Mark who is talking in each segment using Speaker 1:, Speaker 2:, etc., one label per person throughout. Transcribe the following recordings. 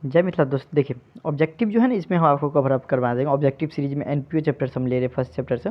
Speaker 1: जय मिथिला दोस्त, देखिए ऑब्जेक्टिव जो है ना, इसमें हम आपको कवर अप करवा देंगे। ऑब्जेक्टिव सीरीज में एनपीओ चैप्टर हम ले रहे हैं फर्स्ट चैप्टर से।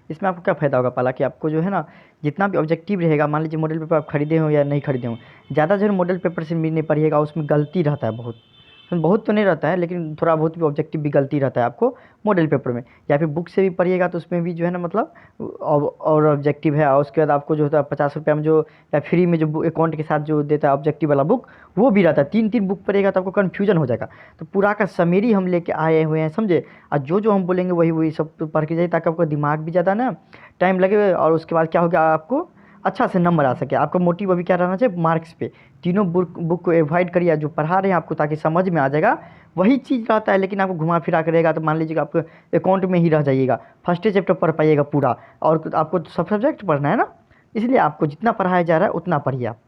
Speaker 1: इसमें आपको क्या फ़ायदा होगा पाला कि आपको जो है ना, जितना भी ऑब्जेक्टिव रहेगा, मान लीजिए मॉडल पेपर आप खरीदे हो या नहीं खरीदे हो, ज़्यादा जो है मॉडल पेपर से भी नहीं पढ़िएगा, उसमें गलती रहता है बहुत। उसमें बहुत तो नहीं रहता है, लेकिन थोड़ा बहुत भी ऑब्जेक्टिव भी गलती रहता है आपको मॉडल पेपर में। या फिर बुक से भी पढ़िएगा तो उसमें भी जो है ना, मतलब और ऑब्जेक्टिव है। और उसके बाद आपको जो होता है 50 रुपये में जो, या फ्री में जो अकाउंट के साथ जो देता है ऑब्जेक्टिव वाला बुक, वो भी रहता है। 3-3 बुक पढ़ेगा तो आपको कन्फ्यूजन हो जाएगा। तो पूरा का समरी हम लेके आए हुए हैं, समझे। और जो हम बोलेंगे वही वही सब तो पढ़ के जाइए, ताकि आपका दिमाग भी ज़्यादा ना टाइम लगे। और उसके बाद क्या हो गया, आपको अच्छा से नंबर आ सके। आपका मोटिव अभी क्या रहना चाहिए, मार्क्स पे। तीनों बुक को एवॉइड करिए जो पढ़ा रहे हैं आपको, ताकि समझ में आ जाएगा, वही चीज़ रहता है। लेकिन आपको घुमा फिरा कर रहेगा तो मान लीजिएगा आपको अकाउंट में ही रह जाइएगा, फर्स्ट चैप्टर पढ़ पाइएगा पूरा। और आपको तो सब सब्जेक्ट पढ़ना है ना, इसलिए आपको जितना पढ़ाया जा रहा है उतना पढ़िए आप,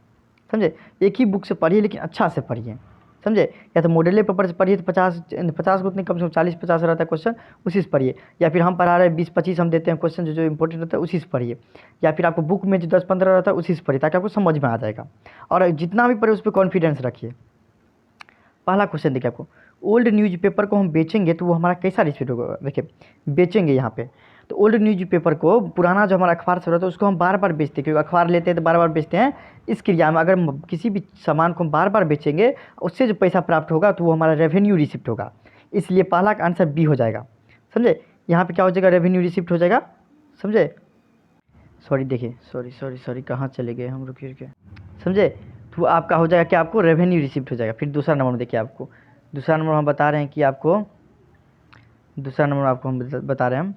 Speaker 1: समझे। एक ही बुक से पढ़िए, लेकिन अच्छा से पढ़िए, समझे। या तो मॉडल पेपर से पढ़िए तो 50 को उतने कम से कम 40-50 रहता है क्वेश्चन, उसी से पढ़िए। या फिर हम पढ़ा रहे हैं 20-25 हम देते हैं क्वेश्चन, जो इंपॉर्टेंट रहता है उसी से पढ़िए। या फिर आपको बुक में जो 10-15 रहता है उसी से पढ़िए, ताकि आपको समझ में आ जाएगा। और जितना भी पढ़े उस पर कॉन्फिडेंस रखिए। पहला क्वेश्चन देखिए आपको, ओल्ड न्यूज़पेपर को हम बेचेंगे तो वो हमारा कैसा रिस्पेक्ट होगा। देखिए बेचेंगे यहाँ पे, तो ओल्ड न्यूज़पेपर को, पुराना जो हमारा अखबार से रहता है उसको हम बार बार बेचते हैं, क्योंकि अखबार लेते हैं तो बार बार बेचते हैं। इस क्रिया में अगर किसी भी सामान को हम बार बार बेचेंगे, उससे जो पैसा प्राप्त होगा तो वो हमारा रेवेन्यू रिसिप्ट होगा। इसलिए पहला का आंसर बी हो जाएगा, समझे। यहाँ पे क्या हो जाएगा, रेवेन्यू रिसिप्ट हो जाएगा, समझे। सॉरी देखिए, सॉरी सॉरी सॉरी, कहाँ चले गए हम, रुकिए रुकिए, समझे। तो आपका हो जाएगा क्या, आपको रेवेन्यू रिसिप्ट हो जाएगा। फिर दूसरा नंबर में देखिए आपको, दूसरा नंबर हम बता रहे हैं कि आपको, दूसरा नंबर आपको हम बता रहे हैं हम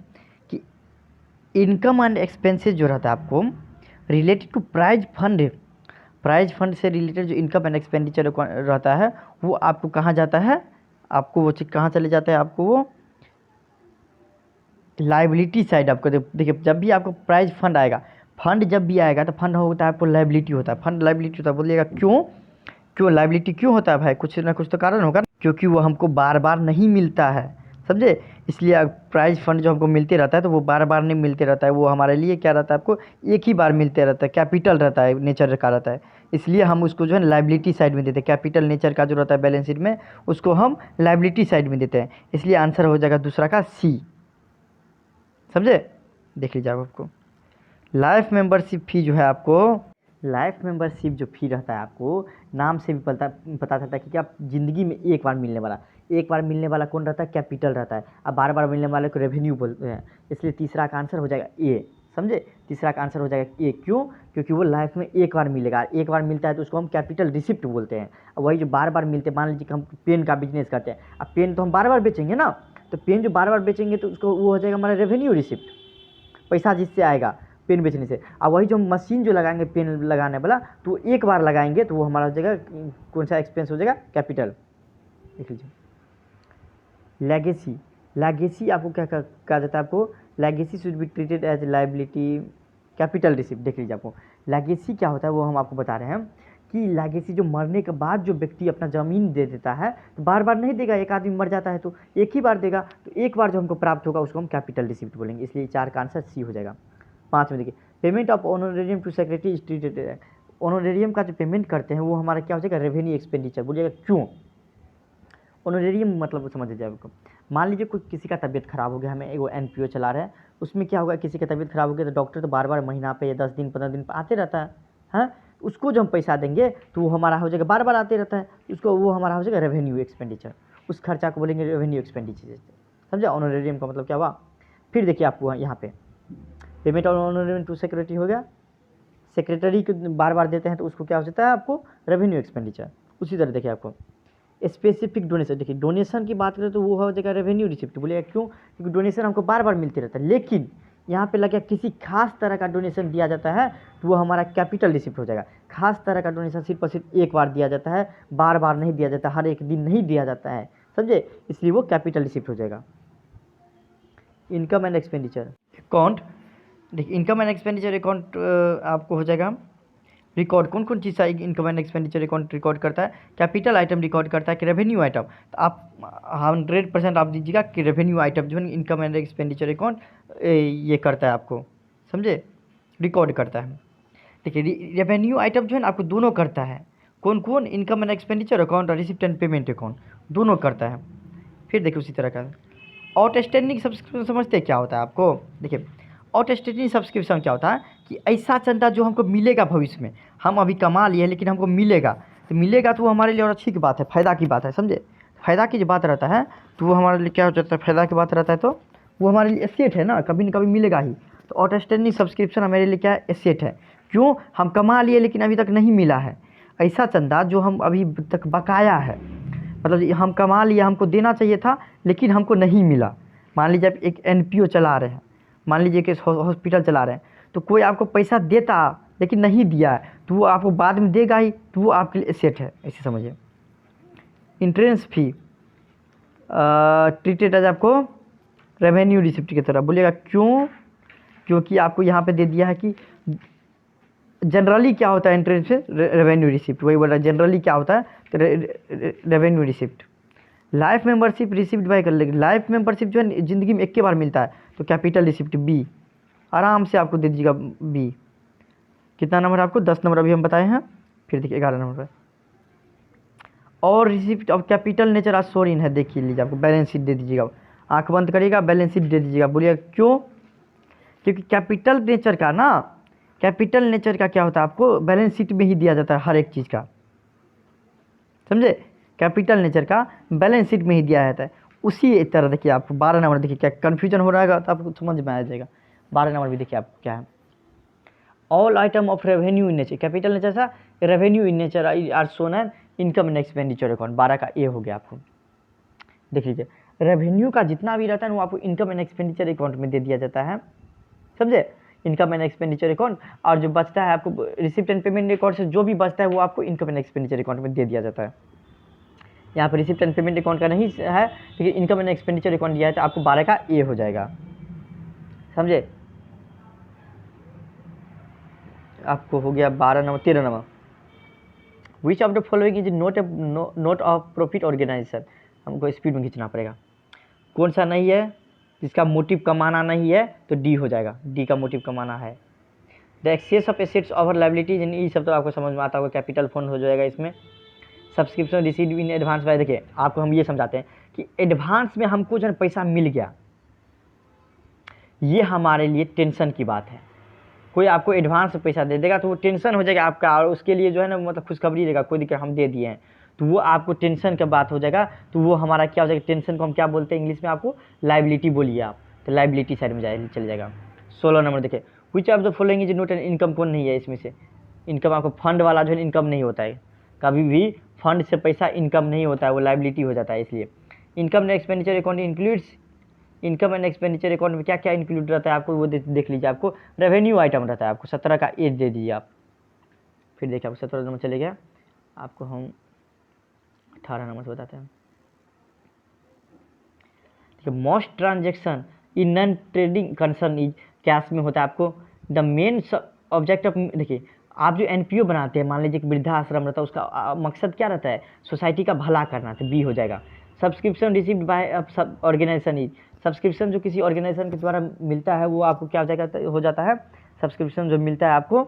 Speaker 1: कि इनकम एंड एक्सपेंसेस जो रहता है आपको related to prize fund, prize fund से रिलेटेड जो इनकम एंड एक्सपेंडिचर रहता है, वो आपको कहाँ जाता है, आपको वो चीज़ कहाँ चले जाता है, आपको वो लाइबिलिटी साइड। आपको देखिए, जब भी आपको प्राइज फंड आएगा, फंड जब भी आएगा तो फंड होता है आपको लाइबिलिटी होता है, फंड लाइबिलिटी होता है। बोलिएगा क्यों, क्यों लाइबिलिटी क्यों होता है भाई, कुछ ना कुछ तो कारण होगा ना। क्योंकि वो हमको बार बार नहीं मिलता है, समझे। इसलिए प्राइज फंड जो हमको मिलते रहता है तो वो बार बार नहीं मिलते रहता है, वो हमारे लिए क्या रहता है, आपको एक ही बार मिलते रहता है, कैपिटल रहता है, नेचर का रहता है। इसलिए हम उसको जो है लाइबिलिटी साइड में देते हैं, कैपिटल नेचर का जो रहता है बैलेंस शीट में, उसको हम लाइबिलिटी साइड में देते हैं। इसलिए आंसर हो जाएगा दूसरा का सी, समझे। देख लीजिए आप, आपको लाइफ मेंबरशिप फ़ी जो है आपको, लाइफ मेंबरशिप जो फ़ी रहता है आपको, नाम से भी पता चलता है कि क्या ज़िंदगी में एक बार मिलने वाला, एक बार मिलने वाला कौन रहता है, कैपिटल रहता है। अब बार बार मिलने वाले को रेवेन्यू बोलते हैं। इसलिए तीसरा का आंसर हो जाएगा ए, समझे। तीसरा का आंसर हो जाएगा ए, क्यों, क्योंकि वो लाइफ में एक बार मिलेगा, एक बार मिलता है तो उसको हम कैपिटल रिसिप्ट बोलते हैं। और वही जो बार बार मिलते हैं, मान लीजिए कि हम पेन का बिजनेस करते हैं, अब पेन तो हम बार बार बेचेंगे ना, तो पेन जो बार बार बेचेंगे तो उसको वो हो जाएगा हमारा रेवेन्यू रिसिप्ट, पैसा जिससे आएगा पेन बेचने से। अब वही जो मशीन जो लगाएंगे पेन लगाने वाला, तो एक बार लगाएंगे तो वो हमारा हो जाएगा कौन सा एक्सपेंस हो जाएगा, कैपिटल। देख लीजिए लेगेसी, लेगेसी आपको क्या कहा जाता है, आपको legacy should be treated as liability capital receipt. देख लीजिए आपको लेगेसी क्या होता है वो हम आपको बता रहे हैं कि लेगेसी जो मरने के बाद जो व्यक्ति अपना ज़मीन दे देता है, तो बार बार नहीं देगा। एक आदमी मर जाता है तो एक ही बार देगा, तो एक बार जो हमको प्राप्त होगा उसको हम कैपिटल रिसिप्ट बोलेंगे। इसलिए 4 का आंसर सी हो जाएगा। 5 में देखिए, payment of honorarium to secretary स्ट्रीटेड, ऑनोरेरियम का जो पेमेंट करते हैं वो हमारा क्या हो जाएगा, रेवेन्यू एक्सपेंडिचर। बोलिएगा क्यों, ऑनोरेरियम मतलब समझ लीजिए आपको। मान लीजिए कोई किसी का तबीयत खराब हो गया, हमें एगो एनपीओ चला रहे हैं, उसमें क्या होगा, किसी का तबीयत खराब हो गया तो डॉक्टर तो बार बार महीना पे या 10 दिन 15 दिन पे आते रहता है, हाँ। उसको जो हम पैसा देंगे तो वो हमारा हो जाएगा, बार बार आते रहता है, उसको वो हमारा हो जाएगा रेवेन्यू एक्सपेंडिचर। उस खर्चा को बोलेंगे रेवेन्यू एक्सपेंडिचर, समझे। ऑनोरेरियम का मतलब क्या हुआ। फिर देखिए आपको यहाँ पे payment of honorarium to secretary हो गया, सेक्रेटरी को बार बार देते हैं तो उसको क्या हो जाता है, आपको रेवेन्यू एक्सपेंडिचर। उसी तरह देखिए आपको स्पेसिफिक डोनेशन, देखिए डोनेशन की बात करें तो वो हो जाएगा रेवेन्यू रिसिप्ट। बोलिएगा क्यों, क्योंकि डोनेशन हमको बार बार मिलते रहता है, लेकिन यहाँ पे लगे किसी खास तरह का डोनेशन दिया जाता है तो वो हमारा कैपिटल रिसिप्ट हो जाएगा। खास तरह का डोनेशन सिर्फ और सिर्फ एक बार दिया जाता है, बार बार नहीं दिया जाता, हर एक दिन नहीं दिया जाता है, समझे। इसलिए वो कैपिटल रिसिप्ट हो जाएगा। इनकम एंड एक्सपेंडिचर अकाउंट, देखिए इनकम एंड एक्सपेंडिचर अकाउंट आपको हो जाएगा रिकॉर्ड, कौन कौन चीज़ income and expenditure account record करता है, कैपिटल आइटम रिकॉर्ड करता है कि रेवेन्यू आइटम। तो आप 100% आप दीजिएगा कि रेवेन्यू आइटम जो है इनकम एंड एक्सपेंडिचर अकाउंट ये करता है आपको, समझे, रिकॉर्ड करता है। देखिए रेवेन्यू आइटम जो है ना आपको दोनों करता है, कौन कौन, इनकम एंड एक्सपेंडिचर अकाउंट और रिसिप्ट एंड पेमेंट अकाउंट, दोनों करता है। फिर देखिए उसी तरह का आउटस्टैंडिंग सब्सक्रिप्शन समझते हैं क्या होता है आपको? देखिए आउटस्टैंडिंग सब्सक्रिप्शन क्या होता है कि ऐसा चंदा जो हमको मिलेगा भविष्य में, हम अभी कमा लिए लेकिन हमको मिलेगा, तो मिलेगा तो वो हमारे लिए और अच्छी की बात है, फ़ायदा की बात है, समझे? फ़ायदा की जो बात रहता है तो वो हमारे लिए क्या हो जाता है, फ़ायदा की बात रहता है तो वो हमारे लिए एसेट है ना, कभी न कभी मिलेगा ही। तो आउटस्टैंडिंग सब्सक्रिप्शन हमारे लिए क्या है, एसेट है। क्यों? हम कमा लिए लेकिन अभी तक नहीं मिला है। ऐसा चंदा जो हम अभी तक बकाया है, मतलब हम कमा लिए, हमको देना चाहिए था लेकिन हमको नहीं मिला। मान लीजिए आप एक एनपीओ चला रहे हैं, मान लीजिए कि हॉस्पिटल चला रहे हैं, तो कोई आपको पैसा देता लेकिन नहीं दिया है, तो वो आपको बाद में देगा ही, तो वो आपके लिए एसेट है, ऐसे समझिए। इंट्रेंस फी ट्रीटेड एज आपको रेवेन्यू रिसिप्ट की तरह। बोलिएगा क्यों? क्योंकि आपको यहाँ पे दे दिया है कि जनरली क्या होता है इंट्रेंस फी, रेवेन्यू रिसिप्ट, वही बोल रहा है जनरली क्या होता है, तो revenue receipt. Life membership receipt bye कर लेंगे, लाइफ मेंबरशिप जो है ज़िंदगी में एक के बार मिलता है, तो कैपिटल रिसिप्ट बी, आराम से आपको दे दीजिएगा बी। कितना नंबर आपको? 10 नंबर अभी हम बताए हैं। फिर देखिए 11 नंबर पर और रिसिप्ट ऑफ कैपिटल नेचर आज सोर इन है, देखिए लीजिए आपको बैलेंस शीट दे दीजिएगा, आंख बंद करिएगा बैलेंस शीट दे दीजिएगा। बोलिएगा क्यों? क्योंकि कैपिटल नेचर का ना, कैपिटल नेचर का क्या होता है आपको बैलेंस शीट में ही दिया जाता है हर एक चीज़ का, समझे? कैपिटल नेचर का बैलेंस शीट में ही दिया जाता है। उसी तरह देखिए आपको 12 नंबर, देखिए क्या कन्फ्यूजन हो रहा है तो आपको समझ में आ जाएगा। 12 नंबर भी देखिए आपको क्या है, all item of revenue in nature, capital nature सा revenue in nature are shown and income and expenditure account. 12 का ए हो गया आपको। देख लीजिए रेवेन्यू का जितना भी रहता है वो आपको इनकम एंड एक्सपेंडिचर अकाउंट में दे दिया जाता है, समझे? इनकम एंड एक्सपेंडिचर अकाउंट, और जो बचता है आपको रिसिप्ट एंड पेमेंट अकाउंट से जो भी बचता है वो आपको इनकम एंड एक्सपेंडिचर अकाउंट में दे दिया जाता है। यहाँ पर रिसिप्ट एंड पेमेंट अकाउंट का नहीं है, लेकिन इनकम एंड एक्सपेंडिचर अकाउंट दिया है, तो आपको 12 का ए हो जाएगा, समझे? आपको हो गया 12 number. 13 number, which of the following is not of profit organization. हमको स्पीड में खींचना पड़ेगा। कौन सा नहीं है जिसका मोटिव कमाना नहीं है, तो डी हो जाएगा, डी का मोटिव कमाना है। The excess of assets over liabilities, ये सब तो आपको समझ में आता होगा, कैपिटल फंड हो जाएगा इसमें। Subscription receive in advance by, देखिए आपको हम ये समझाते हैं कि एडवांस में हमको जो है पैसा मिल गया, ये हमारे लिए टेंशन की बात है। कोई आपको एडवांस पैसा दे देगा तो वो टेंशन हो जाएगा आपका, और उसके लिए जो है ना मतलब खुशखबरी रहेगा, कोई दिक्कत हम दे दिए हैं, तो वो आपको टेंशन का बात हो जाएगा। तो वो हमारा क्या हो जाएगा, टेंशन को हम क्या बोलते हैं इंग्लिश में, आपको लाइबिलिटी बोलिए आप, तो लाइबिलिटी साइड में चल जाएगा। 16 नंबर देखिए, विच of the following is note an income, कौन नहीं है इसमें से इनकम? आपको फंड वाला जो है इनकम नहीं होता है, कभी भी फंड से पैसा इनकम नहीं होता है, वो लाइबिलिटी हो जाता है। इसलिए income and expenditure account includes, income and expenditure account में क्या क्या इंक्लूड रहता है आपको वो देख लीजिए। आपको रेवेन्यू आइटम रहता है, आपको 17 का एज दे दीजिए आप। फिर देखिए आपको 17 नंबर चले गया, आपको हम 18 नंबर से बताते हैं। देखिए most transaction in non trading concern is, cash में होता है आपको द मेन ऑब्जेक्ट ऑफ, देखिए आप जो एनपीओ बनाते हैं, मान लीजिए एक वृद्धाश्रम रहता है, उसका मकसद क्या रहता है, सोसाइटी का भला करना, तो बी हो जाएगा। Subscription received by organization is, subscription जो किसी ऑर्गेनाइजेशन के द्वारा मिलता है वो आपको क्या हो जाता है, सब्सक्रिप्शन जो मिलता है आपको,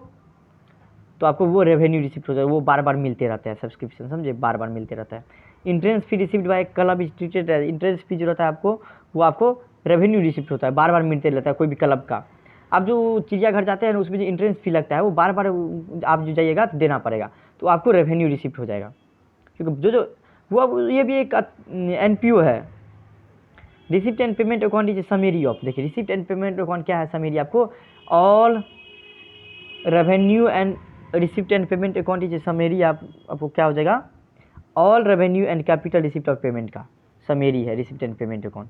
Speaker 1: तो आपको वो रेवेन्यू रिसिप्ट हो जाएगा, वो बार बार मिलते रहता है सब्सक्रिप्शन, समझे? बार बार मिलते रहता है। Entrance fee received by club is treated as, entrance fee जो रहता है आपको वो आपको रेवेन्यू रिसिप्ट होता है, बार बार मिलते रहता है कोई भी क्लब का। आप जो चिड़ियाघर जाते हैं उसमें जो इंट्रेंस फी लगता है वो बार बार आप जो जाइएगा तो देना पड़ेगा, तो आपको रेवेन्यू रिसिप्ट हो जाएगा, क्योंकि जो वो ये भी एक एनपीओ है। Receipt and payment account is समेरी of, देखिए रिसिप्ट एंड पेमेंट अकाउंट क्या है, समेरी आपको all revenue and receipt and payment account is समेरी, आपको क्या हो जाएगा, all revenue and capital receipt of payment का समेरी है receipt and payment account.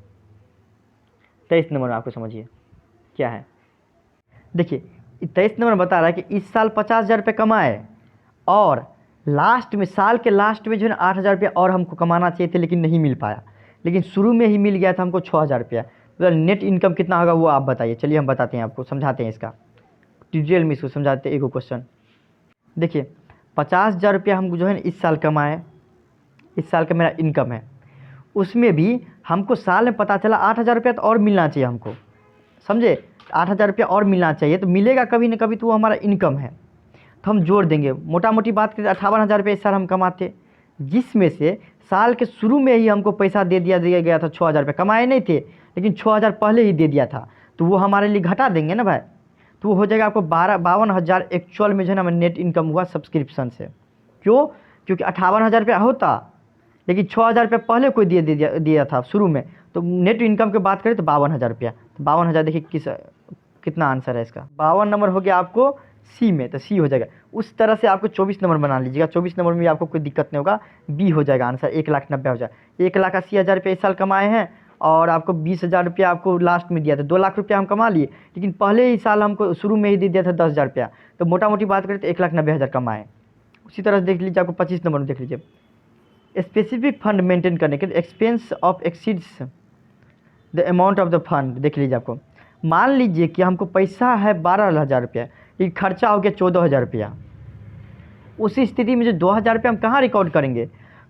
Speaker 1: 23 number आपको समझिए क्या है। देखिए 23 नंबर बता रहा है कि इस साल 50,000 रुपये कमाए और लास्ट में, साल के लास्ट में जो है ना 8,000 रुपया और हमको कमाना चाहिए थे लेकिन नहीं मिल पाया, लेकिन शुरू में ही मिल गया था हमको 6,000 रुपया, तो नेट इनकम कितना होगा वो आप बताइए। चलिए हम बताते हैं आपको, समझाते हैं इसका डिटेल में, इसको समझाते हैं। एक क्वेश्चन देखिए, 50,000 रुपया हम जो है ना इस साल कमाए, इस साल का मेरा इनकम है, उसमें भी हमको साल में पता चला 8,000 रुपया तो और मिलना चाहिए हमको, समझे? 8,000 रुपया और मिलना चाहिए, तो मिलेगा कभी ना कभी, तो वो हमारा इनकम है, तो हम जोड़ देंगे। मोटा मोटी बात करें 58,000 रुपये इस साल हम कमाते, जिसमें से साल के शुरू में ही हमको पैसा दिया गया था 6,000 रुपये, कमाए नहीं थे लेकिन 6,000 पहले ही दे दिया था, तो वो हमारे लिए घटा देंगे ना भाई। तो वो हो जाएगा आपको 52,000 एक्चुअल में जो है ना नेट इनकम हुआ सब्सक्रिप्शन से। क्यों? क्योंकि 58,000 रुपया होता, लेकिन 6,000 रुपये पहले कोई दिया था शुरू में, तो नेट इनकम की बात करें तो 52,000 रुपया। तो 52,000 देखिए कितना आंसर है इसका, 52 नंबर हो गया आपको सी में, तो सी हो जाएगा। उस तरह से आपको 24 नंबर बना लीजिएगा, 24 नंबर में आपको कोई दिक्कत नहीं होगा, बी हो जाएगा आंसर, 1,90,000 हो जाएगा। 1,80,000 रुपये इस साल कमाए हैं और आपको 20,000 रुपया आपको लास्ट में दिया था, 2,00,000 रुपया हम कमा लिए, लेकिन पहले ही साल हमको शुरू में ही दे दिया था 10,000 रुपया, तो मोटा मोटी बात करें तो 1,90,000 कमाए। उसी तरह से देख लीजिए आपको 25 नंबर में देख लीजिए, स्पेसिफिक फंड मेंटेन करने के लिए expense of exceeds the amount of the fund. देख लीजिए आपको, मान लीजिए कि हमको पैसा है 12,000 रुपया, ये खर्चा हो गया 14,000 रुपया। उस स्थिति में जो 2,000 रुपये हम कहाँ रिकॉर्ड करेंगे,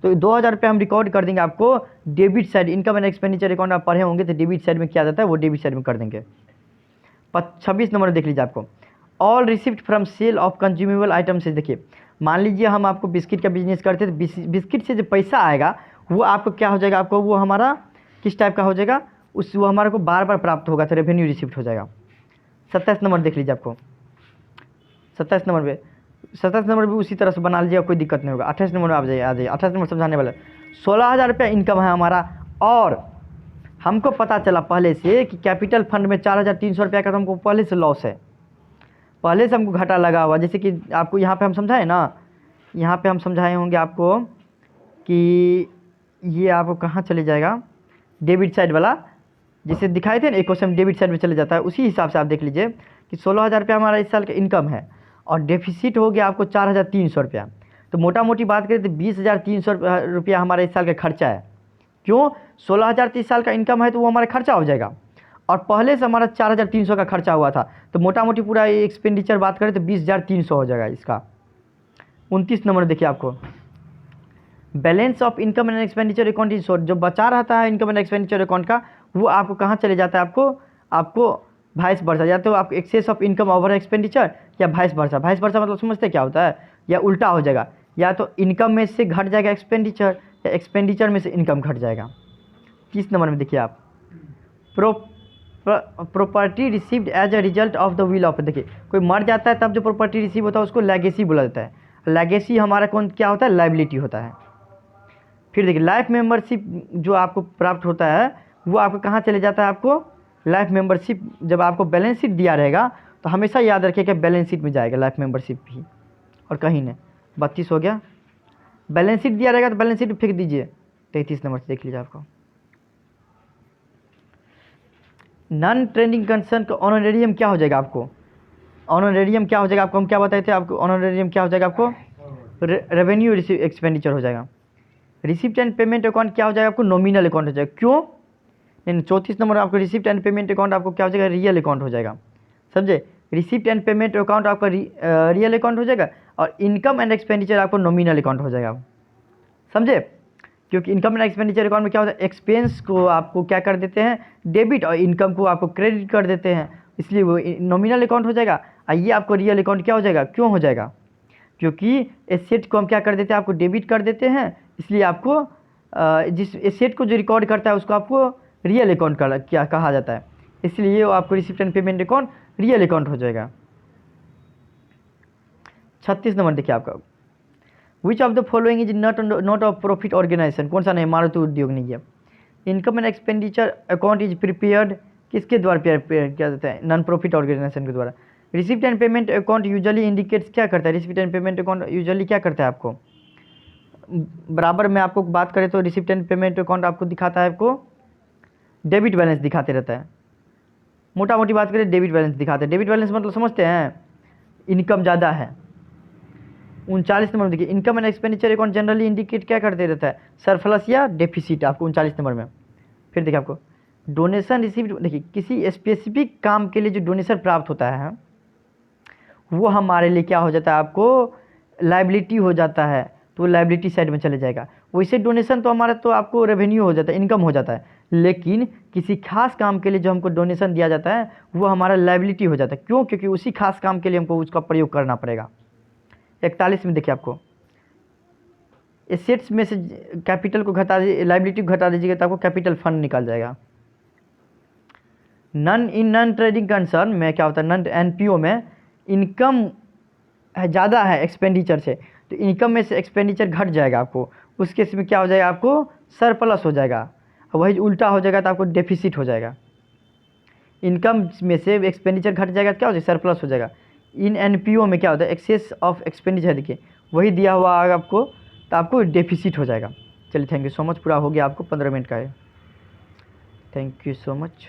Speaker 1: तो 2,000 रुपये हम रिकॉर्ड कर देंगे आपको debit side, income and expenditure account आप पढ़े होंगे, तो डेबिट साइड में क्या जाता है वो डेबिट साइड में कर देंगे। 26 नंबर देख लीजिए आपको, all receipt from sale of consumable item से। देखिए मान लीजिए हम आपको बिस्किट का बिजनेस करते हैं, तो बिस्किट से जो पैसा आएगा वो आपको क्या हो जाएगा, आपको वो हमारा किस टाइप का हो जाएगा, वो हमारे को बार बार प्राप्त होगा, तो रेवेन्यू रिसिप्ट हो जाएगा। 27 नंबर देख लीजिए आपको, 27 नंबर भी उसी तरह से बना लीजिएगा, कोई दिक्कत नहीं होगा। 28 नंबर में आ जाइए 28 नंबर समझाने वाला। 16,000 रुपया इनकम है हमारा, और हमको पता चला पहले से कि कैपिटल फंड में 4,300 रुपया का तो हमको पहले से लॉस है, पहले से हमको घाटा लगा हुआ। जैसे कि आपको यहाँ पे हम समझाए ना, यहाँ पे हम समझाए होंगे आपको कि ये आपको कहाँ चले जाएगा, डेबिट साइड वाला, जिसे दिखाए थे ना एक क्वेश्चन डेबिट साइड में चले जाता है, उसी हिसाब से आप देख लीजिए कि 16,000 रुपया हमारा इस साल का इनकम है और डेफिसिट हो गया आपको 4,300 रुपया। तो मोटा मोटी बात करें तो 20,300 रुपया हमारा इस साल का खर्चा है। क्यों? 16,000 इस साल का इनकम है तो वो हमारा खर्चा हो जाएगा, और पहले से हमारा 4,300 का खर्चा हुआ था, तो मोटा मोटी पूरा एक्सपेंडिचर बात करें तो 20,300 हो जाएगा इसका। 29 नंबर देखिए आपको, balance of income and expenditure account is शोर। जो बचा रहता है इनकम एंड एक्सपेंडिचर अकाउंट का, वो आपको कहाँ चले जाता है, आपको वाइस वर्सा, या तो आपको excess of income over expenditure, या वाइस वर्सा। वाइस वर्सा मतलब समझते क्या होता है, या उल्टा हो जाएगा, या तो इनकम में से घट जाएगा एक्सपेंडिचर, या एक्सपेंडिचर में से इनकम घट जाएगा। 30 नंबर में देखिए आप, property received as a result of the will of. देखिए कोई मर जाता है तब जो प्रॉपर्टी रिसीव होता है उसको लेगेसी बोला जाता है। लेगेसी हमारा कौन क्या होता है, लाइबिलिटी होता है। फिर देखिए लाइफ मेंबरशिप जो आपको प्राप्त होता है वो आपको कहाँ चले जाता है, आपको लाइफ मेंबरशिप जब आपको बैलेंस शीट दिया रहेगा तो हमेशा याद रखिए कि बैलेंस शीट में जाएगा लाइफ मेंबरशिप भी, और कहीं नहीं। 32 हो गया, बैलेंस शीट दिया रहेगा तो बैलेंस शीट फेंक दीजिए। 33 नंबर से देख लीजिए आपको, नॉन ट्रेंडिंग कंसर्न का ऑनरेरियम क्या हो जाएगा, आपको ऑनरेरियम क्या हो जाएगा, आपको हम क्या बताए थे, आपको ऑनरेरियम क्या हो जाएगा, आपको रेवेन्यू एक्सपेंडिचर हो जाएगा। रिसिप्ट एंड पेमेंट अकाउंट क्या हो जाएगा, आपको नॉमिनल अकाउंट हो जाएगा। क्यों? 34 नंबर आपको रिसिप्ट एंड पेमेंट अकाउंट आपको क्या हो जाएगा, रियल अकाउंट हो जाएगा। समझे? रिसिप्ट एंड पेमेंट अकाउंट आपका रियल अकाउंट हो जाएगा, और इनकम एंड एक्सपेंडिचर आपको नॉमिनल अकाउंट हो जाएगा। समझे? क्योंकि इनकम एंड एक्सपेंडिचर अकाउंट में क्या होता है, एक्सपेंस को आपको क्या कर देते हैं डेबिट, और इनकम को आपको क्रेडिट कर देते हैं, इसलिए वो नॉमिनल अकाउंट हो जाएगा। और ये आपको रियल अकाउंट क्या हो जाएगा, क्यों हो जाएगा, क्योंकि एसेट को हम क्या कर देते हैं, आपको डेबिट कर देते हैं, इसलिए आपको जिस एसेट को जो रिकॉर्ड करता है उसको आपको रियल अकाउंट क्या कहा जाता है, इसलिए वो आपको receipt and payment account real account हो जाएगा। 36 नंबर देखिए आपका, which of the following is not of profit organization. कौन सा नहीं, मारुति उद्योग नहीं है। Income and expenditure account is prepared, किसके द्वारा प्रिपेयर किया जाता है, नॉन प्रॉफिट ऑर्गेनाइजेशन के द्वारा। Receipt and payment account usually indicates क्या करता है, receipt and payment account usually क्या करता है, आपको बराबर में आपको बात करें तो रिसिप्ट एंड पेमेंट अकाउंट आपको दिखाता है, आपको डेबिट बैलेंस दिखाते रहता है। मोटा मोटी बात करें डेबिट बैलेंस दिखाते हैं। डेबिट बैलेंस मतलब समझते हैं, इनकम ज़्यादा है। 39 नंबर में देखिए, income and expenditure account generally indicate क्या करते रहता है, सरप्लस या डेफिसिट, आपको 39 नंबर में। फिर देखिए आपको डोनेशन रिसीव्ड, देखिए किसी स्पेसिफिक काम के लिए जो डोनेशन प्राप्त होता है वो हमारे लिए क्या हो जाता है, आपको लाइबिलिटी हो जाता है, तो लाइबिलिटी साइड में चले जाएगा। वैसे डोनेशन तो हमारा तो आपको रेवेन्यू हो जाता है, इनकम हो जाता है, लेकिन किसी खास काम के लिए जो हमको डोनेशन दिया जाता है वो हमारा लाइबिलिटी हो जाता है। क्यों? क्योंकि उसी खास काम के लिए हमको उसका प्रयोग करना पड़ेगा। 41 में देखिए आपको, एसेट्स में से कैपिटल को घटा दीजिए, लाइबिलिटी को घटा दीजिएगा तो आपको कैपिटल फंड निकल जाएगा। नन ट्रेडिंग कंसर्न में क्या होता है, नन एनपीओ में इनकम ज़्यादा है एक्सपेंडिचर से, तो इनकम में से एक्सपेंडिचर घट जाएगा आपको, उस केस में क्या हो जाएगा, आपको सरप्लस हो जाएगा। और वही उल्टा हो जाएगा तो आपको डेफिसिट हो जाएगा। इनकम में से एक्सपेंडिचर घट जाएगा तो क्या हो जाएगा, सरप्लस हो जाएगा। इन एनपीओ में क्या होता है, एक्सेस ऑफ एक्सपेंडिचर, देखिए वही दिया हुआ आएगा आपको तो आपको डेफिसिट हो जाएगा। चलिए थैंक यू सो मच, पूरा हो गया आपको 15 मिनट का है। Thank you so much.